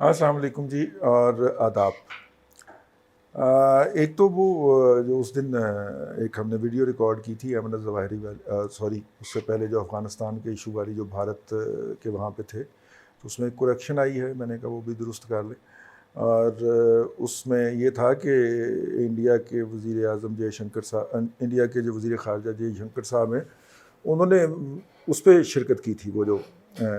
السلام علیکم جی اور آداب۔ ایک تو وہ جو اس دن ایک ہم نے ویڈیو ریکارڈ کی تھی ایمن الظواہری والی، اس سے پہلے جو افغانستان کے ایشو والی جو بھارت کے وہاں پہ تھے، تو اس میں ایک کریکشن آئی ہے، میں نے کہا وہ بھی درست کر لیں۔ اور اس میں یہ تھا کہ انڈیا کے وزیر اعظم جے شنکر صاحب، انڈیا کے جو وزیر خارجہ جے شنکر صاحب ہیں، انہوں نے اس پہ شرکت کی تھی، وہ جو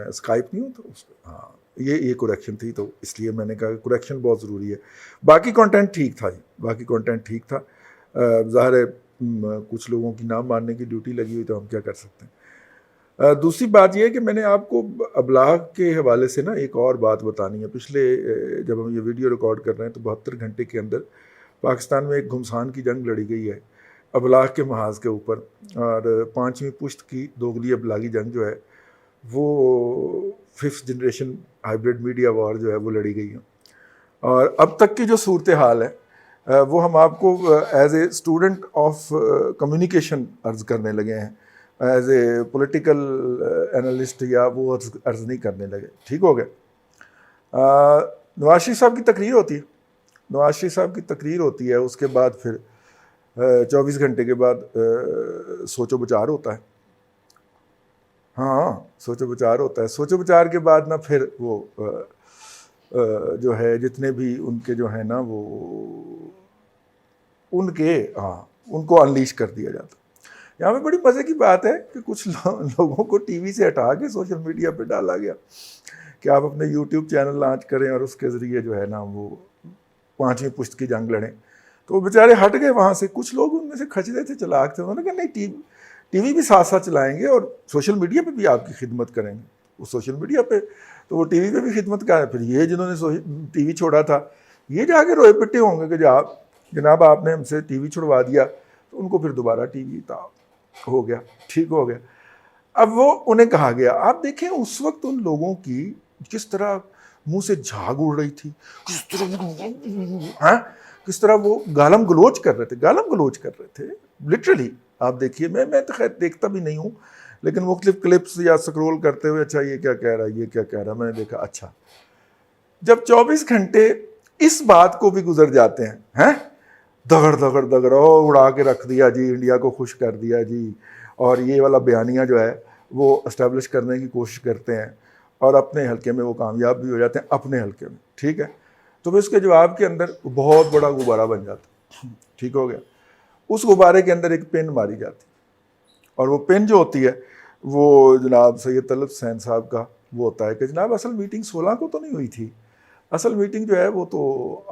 اسکائپ نہیں ہوتا اس پہ، ہاں یہ کریکشن تھی، تو اس لیے میں نے کہا کہ کریکشن بہت ضروری ہے۔ باقی کانٹینٹ ٹھیک تھا جی، باقی کانٹینٹ ٹھیک تھا۔ ظاہر ہے کچھ لوگوں کی نہ ماننے کی ڈیوٹی لگی ہوئی، تو ہم کیا کر سکتے ہیں۔ دوسری بات یہ ہے کہ میں نے آپ کو ابلاغ کے حوالے سے نا ایک اور بات بتانی ہے۔ پچھلے جب ہم یہ ویڈیو ریکارڈ کر رہے ہیں تو 72 گھنٹے کے اندر پاکستان میں ایک گھمسان کی جنگ لڑی گئی ہے ابلاغ کے محاذ کے اوپر، اور 5ویں پشت کی دوگلی ابلاغی جنگ جو ہے وہ 5th جنریشن ہائیبرڈ میڈیا وار جو ہے وہ لڑی گئی ہے۔ اور اب تک کی جو صورتحال ہے وہ ہم آپ کو as a student of communication عرض کرنے لگے ہیں، ایز اے پولیٹیکل انالسٹ یا وہ عرض نہیں کرنے لگے، ٹھیک ہو گیا۔ نواز شریف صاحب کی تقریر ہوتی ہے، نواز شریف صاحب کی تقریر ہوتی ہے، اس کے بعد پھر 24 گھنٹے کے بعد سوچ و بچار ہوتا ہے۔ ہاں سوچ و بچار ہوتا ہے، سوچ و بچار کے بعد نا پھر وہ جو ہے جتنے بھی ان کے جو ہیں نا وہ ان کو انلیش کر دیا جاتا۔ یہاں پہ بڑی مزے کی بات ہے کہ کچھ لوگوں کو ٹی وی سے ہٹا کے سوشل میڈیا پہ ڈالا گیا کہ آپ اپنے یوٹیوب چینل لانچ کریں اور اس کے ذریعے جو ہے نا وہ 5ویں پشت کی جنگ لڑیں۔ تو وہ بیچارے ہٹ گئے وہاں سے، کچھ لوگ ان میں سے کھچ رہے تھے، چلاک تھے، انہوں نے کہا نہیں، ٹی وی بھی ساتھ ساتھ چلائیں گے اور سوشل میڈیا پہ بھی آپ کی خدمت کریں گے۔ وہ سوشل میڈیا پہ تو وہ ٹی وی پہ بھی خدمت کریں۔ پھر یہ جنہوں نے ٹی وی چھوڑا تھا یہ جا کے روئے پٹے ہوں گے کہ جناب آپ نے ہم سے ٹی وی چھڑوا دیا، تو ان کو پھر دوبارہ ٹی وی ہو گیا، ٹھیک ہو گیا۔ اب وہ انہیں کہا گیا، آپ دیکھیں اس وقت ان لوگوں کی کس طرح منہ سے جھاگ اڑ رہی تھی، کس طرح وہ گالم گلوچ کر رہے تھے لٹرلی۔ آپ دیکھیے، میں تو خیر دیکھتا بھی نہیں ہوں، لیکن مختلف کلپس یا سکرول کرتے ہوئے اچھا یہ کیا کہہ رہا ہے، یہ کیا کہہ رہا ہے، میں نے دیکھا اچھا جب 24 گھنٹے اس بات کو بھی گزر جاتے ہیں، دگڑ اڑا کے رکھ دیا جی، انڈیا کو خوش کر دیا جی، اور یہ والا بیانیہ جو ہے وہ اسٹیبلش کرنے کی کوشش کرتے ہیں، اور اپنے حلقے میں وہ کامیاب بھی ہو جاتے ہیں، اپنے حلقے میں، ٹھیک ہے۔ تو پھر اس کے جواب کے اندر بہت بڑا غبارہ بن جاتا، ٹھیک ہو گیا۔ اس غبارے کے اندر ایک پن ماری جاتی، اور وہ پن جو ہوتی ہے وہ جناب سید طلعت حسین صاحب کا وہ ہوتا ہے کہ جناب اصل میٹنگ 16 کو تو نہیں ہوئی تھی، اصل میٹنگ جو ہے وہ تو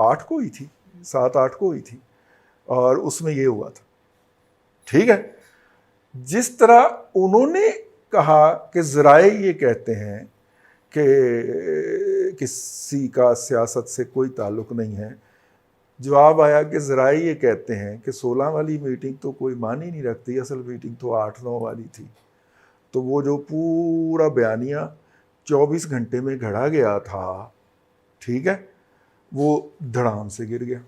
8 کو ہوئی تھی، 7-8 کو ہوئی تھی، اور اس میں یہ ہوا تھا، ٹھیک ہے۔ جس طرح انہوں نے کہا کہ ذرائع یہ کہتے ہیں کہ کسی کا سیاست سے کوئی تعلق نہیں ہے، جواب آیا کہ ذرائع یہ کہتے ہیں کہ 16 والی میٹنگ تو کوئی معنی نہیں رکھتی، اصل میٹنگ تو 8-9 والی تھی۔ تو وہ جو پورا بیانیہ 24 گھنٹے میں گھڑا گیا تھا، ٹھیک ہے، وہ دھڑام سے گر گیا،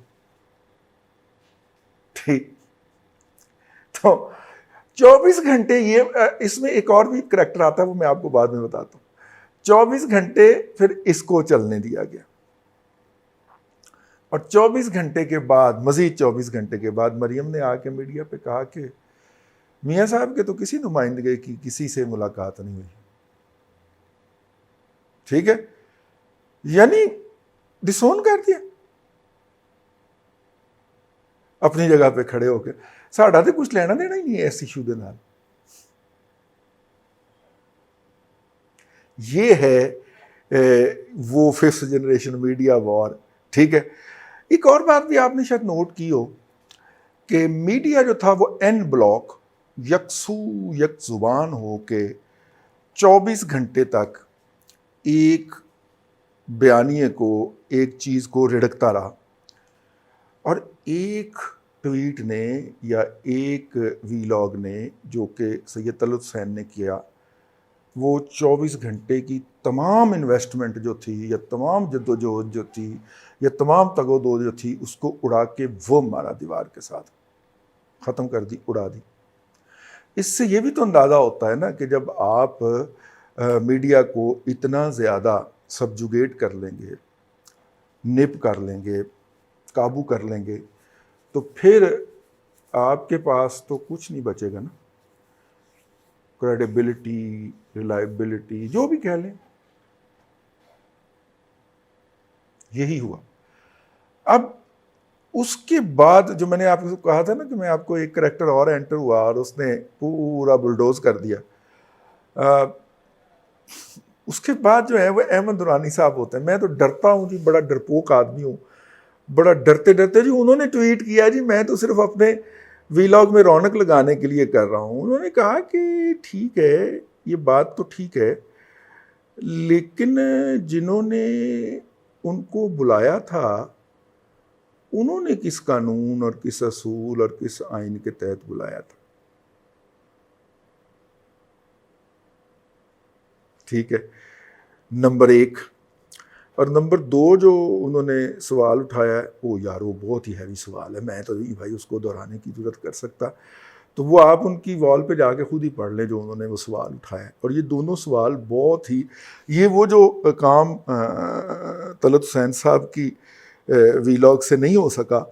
ٹھیک۔ تو 24 گھنٹے یہ اس میں ایک اور بھی کریکٹر آتا ہے، وہ میں آپ کو بعد میں بتاتا ہوں۔ 24 گھنٹے پھر اس کو چلنے دیا گیا، اور 24 گھنٹے کے بعد، مزید 24 گھنٹے کے بعد مریم نے آ کے میڈیا پہ کہا کہ میاں صاحب کے تو کسی نمائندگی کی کسی سے ملاقات نہیں ہوئی، ٹھیک ہے، یعنی ڈسون کر دیا اپنی جگہ پہ کھڑے ہو کے۔ ساڈا تو کچھ لینا دینا ہی نہیں ہے اس ایشو دے نال۔ یہ ہے وہ 5th جنریشن میڈیا وار، ٹھیک ہے۔ ایک اور بات بھی آپ نے شاید نوٹ کی ہو کہ میڈیا جو تھا وہ این بلاک یکسو یک زبان ہو کے 24 گھنٹے تک ایک بیانیے کو، ایک چیز کو رڑکتا رہا، اور ایک ٹویٹ نے یا ایک ویلاگ نے جو کہ سید طلعت حسین نے کیا، وہ 24 گھنٹے کی تمام انویسٹمنٹ جو تھی، یا تمام جد و جہد جو تھی، یا تمام تگ و دو جو تھی، اس کو اڑا کے وہ مارا دیوار کے ساتھ، ختم کر دی، اڑا دی۔ اس سے یہ بھی تو اندازہ ہوتا ہے نا کہ جب آپ میڈیا کو اتنا زیادہ سبجوگیٹ کر لیں گے، نپ کر لیں گے, قابو کر لیں گے, تو پھر آپ کے پاس تو کچھ نہیں بچے گا نا. کریڈیبلٹی, ریلائبلٹی, جو بھی کہہ لیں. یہی ہوا. اب اس کے بعد جو میں نے آپ کو کہا تھا نا کہ میں آپ کو ایک کریکٹر اور انٹر ہوا اور اس نے پورا بلڈوز کر دیا. اس کے بعد جو ہے وہ احمد درانی صاحب ہوتے ہیں. میں تو ڈرتا ہوں جی, بڑا ڈرپوک آدمی ہوں, بڑا ڈرتے ڈرتے جی انہوں نے ٹویٹ کیا جی میں تو صرف اپنے ویلاگ میں رونق لگانے کے لیے کر رہا ہوں. انہوں نے کہا کہ ٹھیک ہے, یہ بات تو ٹھیک ہے, لیکن جنہوں نے ان کو بلایا تھا انہوں نے کس قانون اور کس اصول اور کس آئین کے تحت بلایا تھا؟ ٹھیک ہے, نمبر 1. اور نمبر 2 جو انہوں نے سوال اٹھایا ہے وہ یار وہ بہت ہی ہیوی سوال ہے, میں تو نہیں بھائی اس کو دہرانے کی ضرورت کر سکتا. تو وہ آپ ان کی وال پہ جا کے خود ہی پڑھ لیں جو انہوں نے وہ سوال اٹھایا ہے. اور یہ دونوں سوال بہت ہی, یہ وہ جو کام طلعت حسین صاحب کی ویلاگ سے نہیں ہو سکا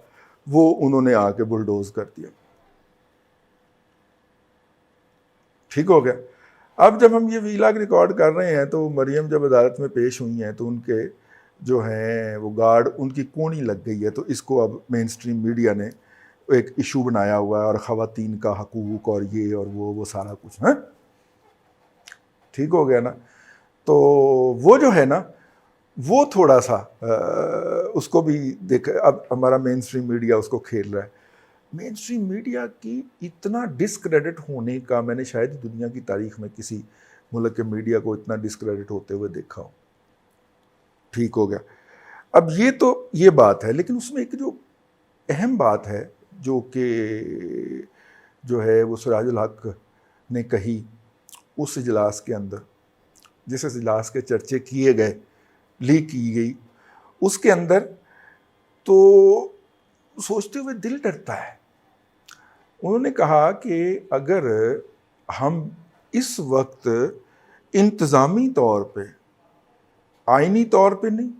وہ انہوں نے آ کے بلڈوز کر دیا. ٹھیک ہو گیا. اب جب ہم یہ ویلاگ ریکارڈ کر رہے ہیں تو مریم جب عدالت میں پیش ہوئی ہیں تو ان کے جو ہیں وہ گارڈ ان کی کونی لگ گئی ہے. تو اس کو اب مین سٹریم میڈیا نے ایک ایشو بنایا ہوا ہے اور خواتین کا حقوق اور یہ اور وہ سارا کچھ ہے. ٹھیک ہو گیا نا. تو وہ جو ہے نا وہ تھوڑا سا اس کو بھی دیکھ, اب ہمارا مین سٹریم میڈیا اس کو کھیل رہا ہے. مین سٹریم میڈیا کی اتنا ڈسکریڈٹ ہونے کا میں نے شاید دنیا کی تاریخ میں کسی ملک کے میڈیا کو اتنا ڈسکریڈٹ ہوتے ہوئے دیکھا ہو. ٹھیک ہو گیا. اب یہ تو یہ بات ہے, لیکن اس میں ایک جو اہم بات ہے جو کہ جو ہے وہ سراج الحق نے کہی اس اجلاس کے اندر, جس اجلاس کے چرچے کیے گئے, لیک کی گئی, اس کے اندر تو سوچتے ہوئے دل ڈرتا ہے. انہوں نے کہا کہ اگر ہم اس وقت انتظامی طور پہ, آئینی طور پہ نہیں,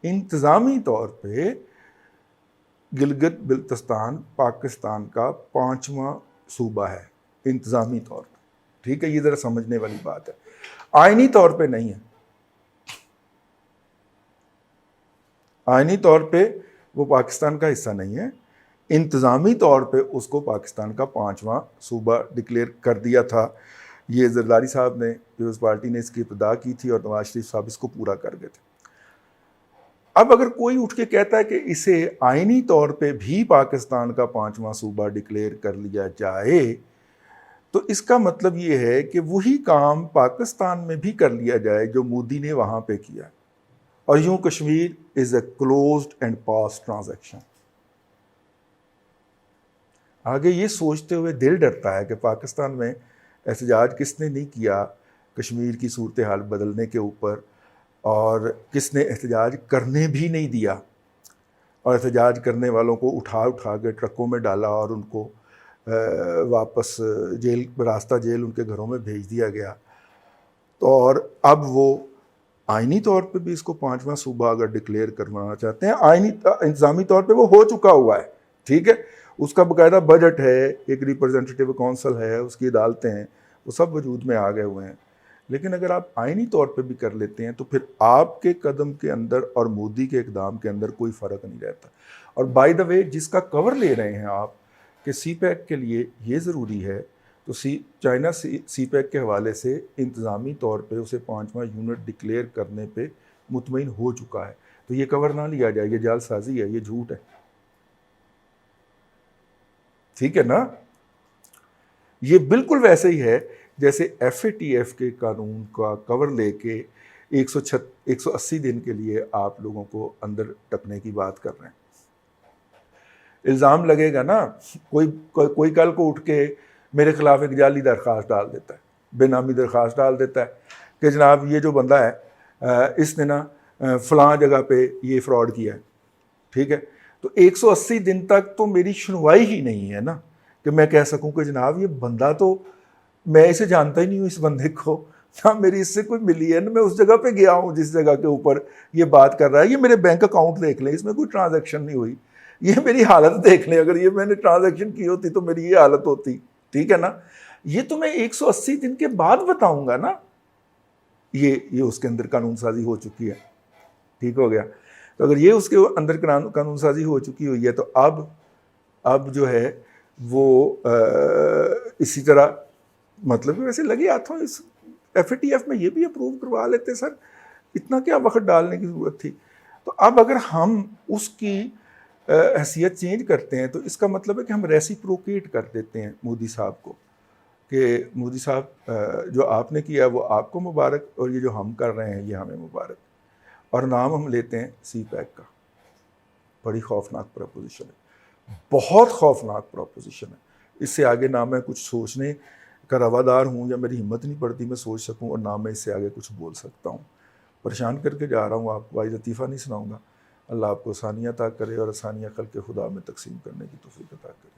انتظامی طور پہ گلگت بلتستان پاکستان کا 5واں صوبہ ہے انتظامی طور پہ. ٹھیک ہے, یہ ذرا سمجھنے والی بات ہے. آئینی طور پہ نہیں ہے, آئینی طور پہ وہ پاکستان کا حصہ نہیں ہے, انتظامی طور پہ اس کو پاکستان کا 5واں صوبہ ڈکلیئر کر دیا تھا. یہ زرداری صاحب نے, پیپلز پارٹی نے اس کی ابتدا کی تھی اور نواز شریف صاحب اس کو پورا کر گئے تھے. اب اگر کوئی اٹھ کے کہتا ہے کہ اسے آئینی طور پہ بھی پاکستان کا 5واں صوبہ ڈکلیئر کر لیا جائے تو اس کا مطلب یہ ہے کہ وہی کام پاکستان میں بھی کر لیا جائے جو مودی نے وہاں پہ کیا, اور یوں Kashmir is a closed and past transaction. آگے یہ سوچتے ہوئے دل ڈرتا ہے کہ پاکستان میں احتجاج کس نے نہیں کیا کشمیر کی صورتحال بدلنے کے اوپر, اور کس نے احتجاج کرنے بھی نہیں دیا, اور احتجاج کرنے والوں کو اٹھا کے ٹرکوں میں ڈالا اور ان کو واپس جیل, راستہ جیل ان کے گھروں میں بھیج دیا گیا. تو اور اب وہ آئینی طور پہ بھی اس کو 5واں صوبہ اگر ڈکلیئر کروانا چاہتے ہیں, آئینی انتظامی طور پہ وہ ہو چکا ہوا ہے. ٹھیک ہے, اس کا باقاعدہ بجٹ ہے, ایک ریپرزنٹیٹیو کونسل ہے, اس کی عدالتیں ہیں, وہ سب وجود میں آ گئے ہوئے ہیں. لیکن اگر آپ آئینی طور پہ بھی کر لیتے ہیں تو پھر آپ کے قدم کے اندر اور مودی کے اقدام کے اندر کوئی فرق نہیں رہتا. اور بائی دا وے جس کا کور لے رہے ہیں آپ کہ سی پیک کے لیے یہ ضروری ہے, تو چائنا سی پیک کے حوالے سے انتظامی طور پہ اسے 5واں یونٹ ڈکلیئر کرنے پہ مطمئن ہو چکا ہے. تو یہ کور نہ لیا جائے, یہ جعل سازی ہے, یہ جھوٹ ہے. ٹھیک ہے نا. یہ بالکل ویسے ہی ہے جیسے ایف اے ٹی ایف کے قانون کا کور لے کے 180 دن کے لیے آپ لوگوں کو اندر ٹکنے کی بات کر رہے ہیں. الزام لگے گا نا, کوئی کل کو اٹھ کے میرے خلاف ایک جعلی درخواست ڈال دیتا ہے, بے نامی درخواست ڈال دیتا ہے کہ جناب یہ جو بندہ ہے اس نے نا فلاں جگہ پہ یہ فراڈ کیا ہے. ٹھیک ہے, تو 180 دن تک تو میری سنوائی ہی نہیں ہے نا کہ میں کہہ سکوں کہ جناب یہ بندہ تو میں اسے جانتا ہی نہیں ہوں, اس بندے کو نہ میری اس سے کوئی ملی ہے، نہ میں اس جگہ پہ گیا ہوں جس جگہ کے اوپر یہ بات کر رہا ہے. یہ میرے بینک اکاؤنٹ دیکھ لیں، اس میں کوئی ٹرانزیکشن نہیں ہوئی. یہ میری حالت دیکھ لیں، اگر یہ میں نے ٹرانزیکشن کی ہوتی تو میری یہ حالت ہوتی. ٹھیک ہے نا. یہ تو میں 180 دن کے بعد بتاؤں گا نا. یہ اس کے اندر قانون سازی ہو چکی ہے. ٹھیک ہو گیا. تو اگر یہ اس کے اندر قانون سازی ہو چکی ہوئی ہے تو اب جو ہے وہ اسی طرح مطلب ویسے لگے ہاتھوں اس ایف اے ٹی ایف میں یہ بھی اپروو کروا لیتے سر، اتنا کیا وقت ڈالنے کی ضرورت تھی. تو اب اگر ہم اس کی حیثیت چینج کرتے ہیں تو اس کا مطلب ہے کہ ہم ریسیپروکیٹ کر دیتے ہیں مودی صاحب کو کہ مودی صاحب جو آپ نے کیا وہ آپ کو مبارک، اور یہ جو ہم کر رہے ہیں یہ ہمیں مبارک. اور نام ہم لیتے ہیں سی پیک کا. بڑی خوفناک پروپوزیشن ہے، بہت خوفناک پروپوزیشن ہے. اس سے آگے نہ میں کچھ سوچنے کا روادار ہوں یا میری ہمت نہیں پڑتی میں سوچ سکوں، اور نہ میں اس سے آگے کچھ بول سکتا ہوں. پریشان کر کے جا رہا ہوں آپ کو، آج لطیفہ نہیں سناؤں گا. اللہ آپ کو آسانیاں عطا کرے اور آسانیاں خلق خدا میں تقسیم کرنے کی توفیق عطا کرے.